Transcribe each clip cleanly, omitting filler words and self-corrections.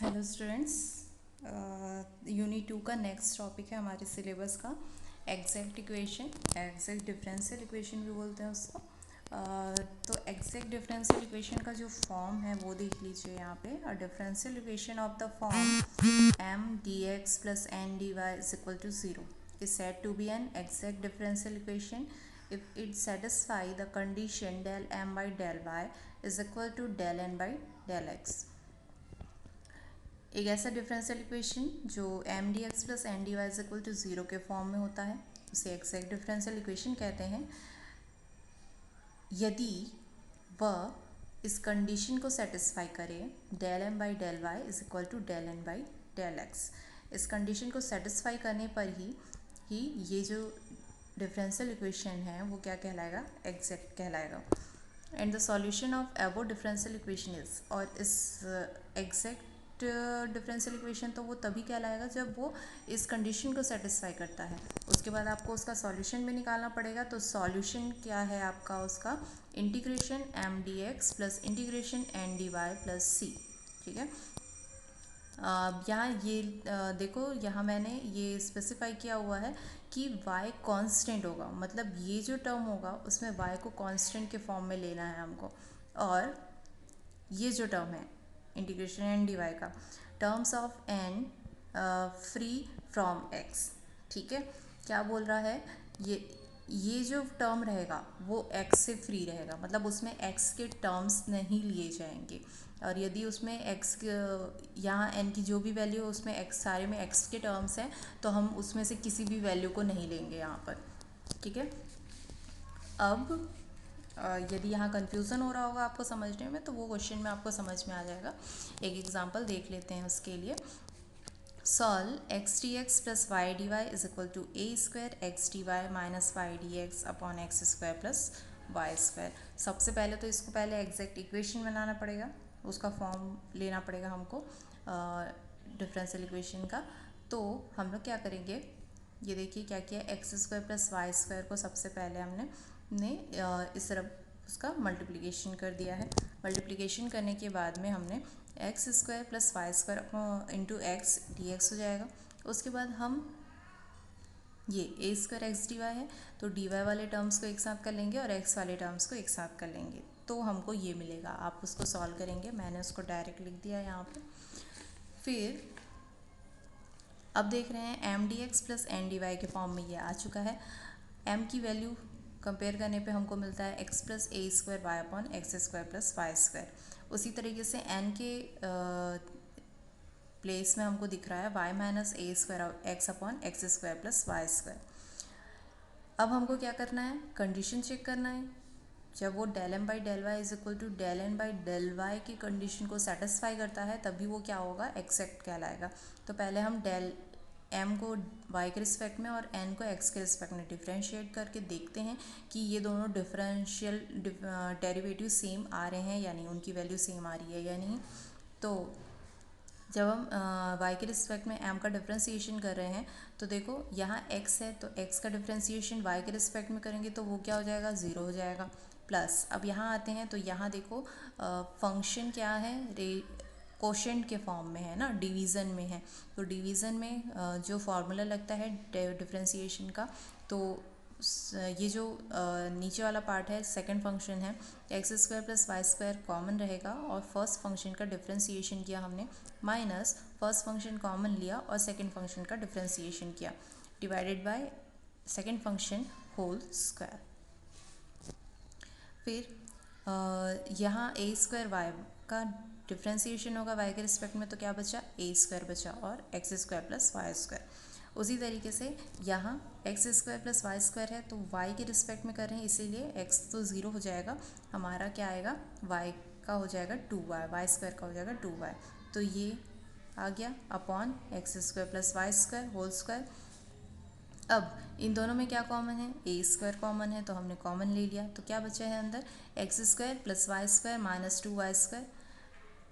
Hello students. Unit 2 का next topic है हमारे सिलेबस का exact equation. Exact differential equation भी बोलते हैं उसको। तो एग्जैक्ट डिफरेंशियल इक्वेशन का जो फॉर्म है वो देख लीजिए यहाँ पे। A differential equation of the form M D x plus N D Y is equal to zero is said to be an exact differential equation if it satisfy the condition del m by del y is equal to del n by del x। एक ऐसा differential equation जो M D x plus N D Y is equal to zero के form में होता है उसे exact differential equation कहते हैं यदि वह इस कंडीशन को सेटिस्फाई करे del M by del Y is equal to del N by del X. इस कंडीशन को सेटिस्फाई करने पर ही ये जो डिफरेंशियल इक्वेशन है वो क्या कहलाएगा, एग्जैक्ट कहलाएगा। एंड द सॉल्यूशन ऑफ एबो डिफरेंशियल इक्वेशन इज, और इस एग्जैक्ट डिफरेंशियल इक्वेशन तो वो तभी कहलाएगा जब वो इस कंडीशन को सेटिस्फाई करता है। उसके बाद आपको उसका सॉल्यूशन भी निकालना पड़ेगा। तो सॉल्यूशन क्या है आपका, उसका integration M D x plus integration N D Y plus C. ठीक है। यहाँ ये देखो, यहाँ मैंने ये स्पेसिफाई किया हुआ है कि y कांस्टेंट होगा, मतलब ये जो टर्म होगा उसमें y को कांस्टेंट के फॉर्म में लेना है हमको। और ये जो टर्म है इंटीग्रेशन एन डी वाई का, terms of N free from X. ठीक है। क्या बोल रहा है, ये जो टर्म रहेगा वो x से फ्री रहेगा, मतलब उसमें x के टर्म्स नहीं लिए जाएंगे। और यदि उसमें x यहाँ n की जो भी वैल्यू है उसमें x, सारे में x के टर्म्स हैं, तो हम उसमें से किसी भी वैल्यू को नहीं लेंगे यहाँ पर। ठीक है। अब यदि यहाँ कन्फ्यूज़न हो रहा होगा आपको समझने में, तो वो क्वेश्चन में आपको समझ में आ जाएगा। एक एग्जांपल देख लेते हैं उसके लिए। Solve X D x plus Y D Y is equal to A square x D Y minus Y D X upon x square plus Y square. सबसे पहले तो इसको पहले एग्जैक्ट इक्वेशन बनाना पड़ेगा, उसका फॉर्म लेना पड़ेगा हमको डिफरेंशियल इक्वेशन का। तो हम लोग क्या करेंगे, ये देखिए क्या किया, x square plus Y square को सबसे पहले हमने इस तरफ उसका मल्टीप्लिकेशन कर दिया है। मल्टीप्लिकेशन करने के बाद में हमने x square plus Y square into x D x हो जाएगा। उसके बाद हम ये a square x D y है तो डी वाई वाले टर्म्स को एक साथ कर लेंगे और एक्स वाले टर्म्स को एक साथ कर लेंगे, तो हमको ये मिलेगा। आप उसको सॉल्व करेंगे, मैंने उसको डायरेक्ट लिख दिया यहाँ पे। फिर अब देख रहे हैं m D x plus N D y के फॉर्म में ये आ चुका है। एम की वैल्यू कंपेयर करने पे हमको मिलता है X plus A square Y upon x square plus Y square. उसी तरीके से एन के प्लेस में हमको दिख रहा है Y minus A square X upon x square plus Y square. अब हमको क्या करना है, कंडीशन चेक करना है। जब वो del M by del Y is equal to del N by del y की कंडीशन को सेटिस्फाई करता है, तभी वो क्या होगा, एक्सेक्ट कहलाएगा। तो पहले हम डेल एम को y के रिस्पेक्ट में और n को x के रिस्पेक्ट में डिफ्रेंशिएट करके देखते हैं कि ये दोनों डिफरेंशियल डेरिवेटिव सेम आ रहे हैं या नहीं, उनकी वैल्यू सेम आ रही है या नहीं। तो जब हम y के रिस्पेक्ट में m का डिफ्रेंशिएशन कर रहे हैं तो देखो यहाँ x है, तो x का डिफ्रेंशिएशन y के रिस्पेक्ट में करेंगे तो वो क्या हो जाएगा, ज़ीरो हो जाएगा। प्लस अब यहाँ आते हैं तो यहाँ देखो फंक्शन क्या है, कोशेंट के फॉर्म में है ना, डिवीज़न में है। तो डिवीज़न में जो फार्मूला लगता है डिफरेंशिएशन का, तो ये जो नीचे वाला पार्ट है सेकंड फंक्शन है, x square plus Y square common रहेगा और फर्स्ट फंक्शन का डिफरेंशिएशन किया हमने, माइनस फर्स्ट फंक्शन कॉमन लिया और सेकंड फंक्शन का डिफरेंशिएशन किया, divided by second function whole square. फिर यहाँ ए स्क्वायर वाई का डिफ्रेंशिएशन होगा y के रिस्पेक्ट में, तो क्या बचा, ए स्क्वायर बचा और x square plus Y square. उसी तरीके से यहाँ x square plus Y square है तो y के रिस्पेक्ट में कर रहे हैं, इसीलिए x तो ज़ीरो हो जाएगा, हमारा क्या आएगा, y का हो जाएगा 2y, वाई स्क्वायर का हो जाएगा 2y। तो ये आ गया upon x square plus Y square whole square. अब इन दोनों में क्या कॉमन है, ए स्क्वायर कॉमन है तो हमने कॉमन ले लिया, तो क्या बचा है अंदर, X square plus Y square minus 2y square.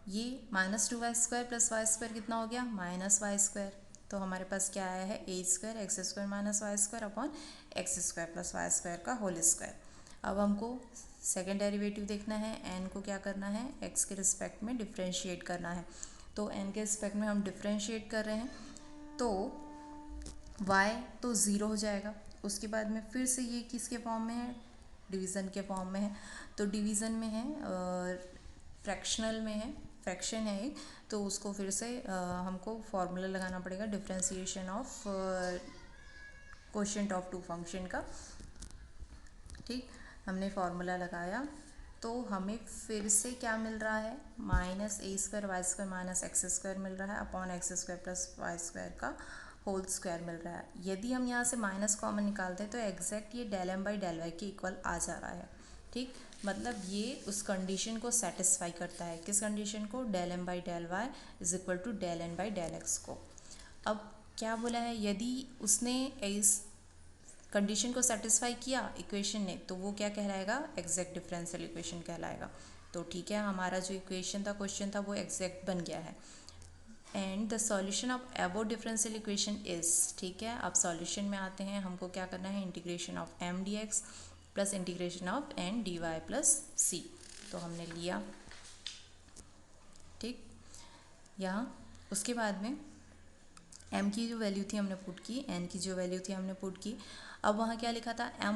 ये minus 2y square plus Y square कितना हो गया, माइनस वाई स्क्वायर। तो हमारे पास क्या आया है, A square X square minus Y square upon x square plus Y square का होल स्क्वायर। अब हमको सेकेंड डेरिवेटिव देखना है, एन को क्या करना है, एक्स के रिस्पेक्ट में डिफ्रेंशिएट करना है। तो n के रिस्पेक्ट में हम डिफ्रेंशिएट कर रहे हैं, तो y तो 0 हो जाएगा। उसके बाद में फिर से ये किसके फॉर्म में है, डिवीज़न के फॉर्म में है, तो डिवीज़न में है, फ्रैक्शनल में है, फ्रैक्शन है एक, तो उसको फिर से हमको फॉर्मूला लगाना पड़ेगा differentiation of quotient of two function का। ठीक, हमने फॉर्मूला लगाया तो हमें फिर से क्या मिल रहा है, minus A square Y square minus X square मिल रहा है upon x square plus Y square का होल स्क्वायर मिल रहा है। यदि हम यहाँ से माइनस कॉमन निकालते हैं तो एग्जैक्ट ये del M by del y के इक्वल आ जा रहा है। ठीक, मतलब ये उस कंडीशन को सेटिस्फाई करता है, किस कंडीशन को, del M by del Y is equal to del N by del x को। अब क्या बोला है, यदि उसने इस कंडीशन को सेटिस्फाई किया इक्वेशन ने, तो वो क्या कहलाएगा, एग्जैक्ट डिफरेंशियल इक्वेशन कहलाएगा। तो ठीक है, हमारा जो इक्वेशन था, क्वेश्चन था, वो एग्जैक्ट बन गया है। And the solution of above differential equation is, ठीक है, अब सॉल्यूशन में आते हैं, हमको क्या करना है, integration of M D x plus integration of N D Y plus C, तो हमने लिया। ठीक, यहाँ उसके बाद में m की जो वैल्यू थी हमने पुट की, n की जो वैल्यू थी हमने पुट की। अब वहाँ क्या लिखा था, m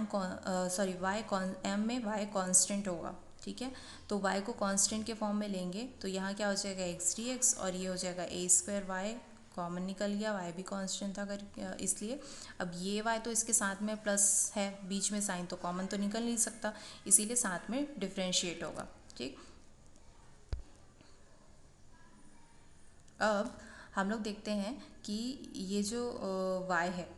में y कांस्टेंट होगा। ठीक है, तो y को कांस्टेंट के फॉर्म में लेंगे तो यहाँ क्या हो जाएगा, एक्स डी एक्स, और ये हो जाएगा ए स्क्वायर वाई, कॉमन निकल गया, y भी कांस्टेंट था अगर इसलिए। अब ये y तो इसके साथ में प्लस है, बीच में साइन, तो कॉमन तो निकल नहीं सकता, इसीलिए साथ में डिफ्रेंशिएट होगा। ठीक, अब हम लोग देखते हैं कि ये जो y है,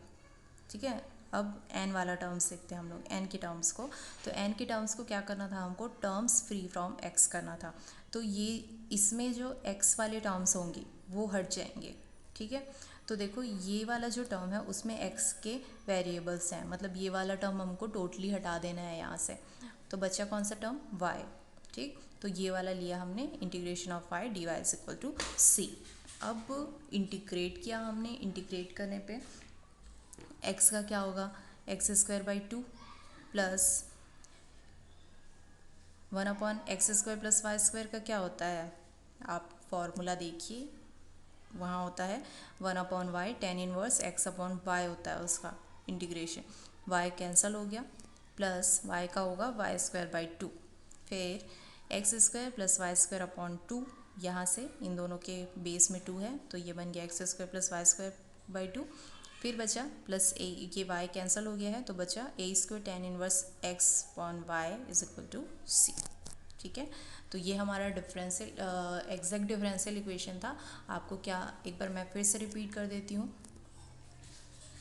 ठीक है, अब n वाला टर्म्स देखते हैं हम लोग, n के टर्म्स को। तो n के टर्म्स को क्या करना था, हमको टर्म्स फ्री फ्रॉम x करना था। तो ये इसमें जो x वाले टर्म्स होंगे वो हट जाएंगे। ठीक है, तो देखो ये वाला जो टर्म है उसमें x के वेरिएबल्स हैं, मतलब ये वाला टर्म हमको टोटली हटा देना है यहाँ से। तो बचा कौन सा टर्म, y। ठीक, तो ये वाला लिया हमने, integration of y dy is equal to c। अब इंटीग्रेट किया हमने, इंटीग्रेट करने पे x का क्या होगा, x square by two plus 1 upon x square plus Y square का क्या होता है, आप फॉर्मूला देखिए, वहाँ होता है 1 upon y tan inverse x upon y होता है उसका इंटीग्रेशन, y कैंसिल हो गया, प्लस y का होगा वाई स्क्वायर बाई टू, फिर x square plus Y square upon two, यहाँ से इन दोनों के बेस में 2 है तो ये बन गया x square plus Y square by two, फिर बचा प्लस ए, ये y कैंसिल हो गया है तो बचा ए square tan inverse x upon Y is equal to C. ठीक है, तो ये हमारा डिफरेंशियल एग्जैक्ट डिफरेंशियल इक्वेशन था। आपको क्या, एक बार मैं फिर से रिपीट कर देती हूँ,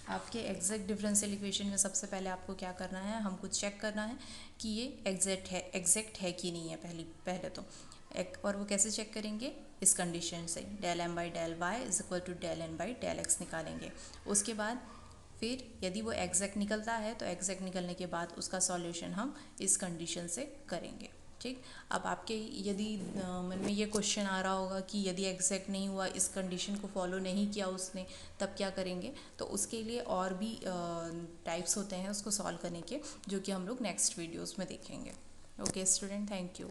आपके एग्जैक्ट डिफरेंशियल इक्वेशन में सबसे पहले आपको क्या करना है, हमको चेक करना है कि ये एग्जैक्ट है कि नहीं है, पहले तो और वो कैसे चेक करेंगे, इस कंडीशन से, del M by del Y is equal to del N by del x निकालेंगे। उसके बाद फिर यदि वो एग्जैक्ट निकलता है तो एग्जैक्ट निकलने के बाद उसका सॉल्यूशन हम इस कंडीशन से करेंगे। ठीक, अब आपके यदि मन में ये क्वेश्चन आ रहा होगा कि यदि एग्जैक्ट नहीं हुआ, इस कंडीशन को फॉलो नहीं किया उसने, तब क्या करेंगे, तो उसके लिए और भी टाइप्स होते हैं उसको सॉल्व करने के, जो कि हम लोग नेक्स्ट वीडियोस में देखेंगे। Okay student, thank you.